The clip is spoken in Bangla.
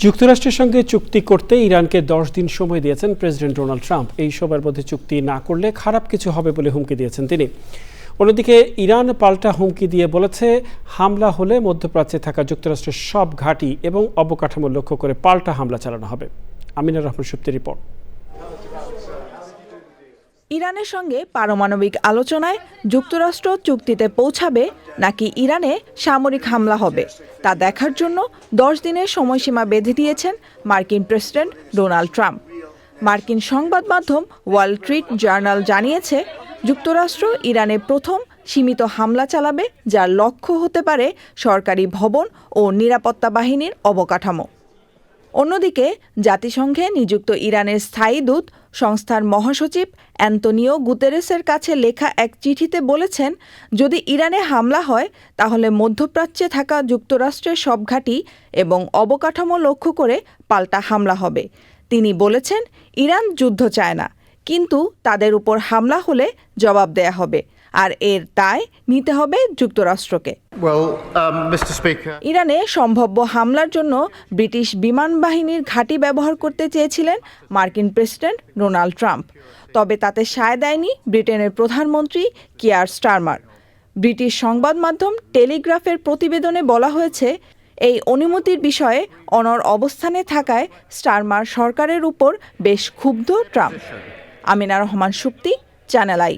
যুক্তরাষ্ট্রের সঙ্গে চুক্তি করতে ইরানকে 10 দিন সময় দিয়েছেন প্রেসিডেন্ট ডোনাল্ড ট্রাম্প। এই সময়ের মধ্যে চুক্তি না করলে খারাপ কিছু হবে বলে হুমকি দিয়েছেন তিনি। অন্যদিকে ইরান পাল্টা হুমকি দিয়ে বলেছে, হামলা হলে মধ্যপ্রাচ্যে থাকা যুক্তরাষ্ট্রের সব ঘাঁটি এবং অবকাঠামো লক্ষ্য করে পাল্টা হামলা চালানো হবে। আমিনা রহমান সুপ্তির রিপোর্ট। ইরানের সঙ্গে পারমাণবিক আলোচনায় যুক্তরাষ্ট্র চুক্তিতে পৌঁছাবে নাকি ইরানে সামরিক হামলা হবে তা দেখার জন্য 10 দিনের সময়সীমা বেঁধে দিয়েছেন মার্কিন প্রেসিডেন্ট ডোনাল্ড ট্রাম্প। মার্কিন সংবাদ মাধ্যম ওয়াল স্ট্রিট জার্নাল জানিয়েছে, যুক্তরাষ্ট্র ইরানে প্রথম সীমিত হামলা চালাবে যার লক্ষ্য হতে পারে সরকারি ভবন ও নিরাপত্তা বাহিনীর অবকাঠামো। অন্যদিকে জাতিসংঘে নিযুক্ত ইরানের স্থায়ী দূত সংস্থার মহাসচিব অ্যান্তনিও গুতেরেসের কাছে লেখা এক চিঠিতে বলেছেন, যদি ইরানে হামলা হয় তাহলে মধ্যপ্রাচ্যে থাকা যুক্তরাষ্ট্রের সব ঘাঁটি এবং অবকাঠামো লক্ষ্য করে পাল্টা হামলা হবে। তিনি বলেছেন, ইরান যুদ্ধ চায় না, কিন্তু তাদের উপর হামলা হলে জবাব দেয়া হবে, আর এর দায় নিতে হবে যুক্তরাষ্ট্রকে। ইরানে সম্ভাব্য হামলার জন্য ব্রিটিশ বিমান বাহিনীর ঘাঁটি ব্যবহার করতে চেয়েছিলেন মার্কিন প্রেসিডেন্ট ডোনাল্ড ট্রাম্প, তবে তাতে সায় দেয়নি ব্রিটেনের প্রধানমন্ত্রী কিয়ার স্টারমার। ব্রিটিশ সংবাদ মাধ্যম টেলিগ্রাফের প্রতিবেদনে বলা হয়েছে, এই অনুমতির বিষয়ে অনড় অবস্থানে থাকায় স্টারমার সরকারের উপর বেশ ক্ষুব্ধ Trump. Amina Rahman Supti, channel I.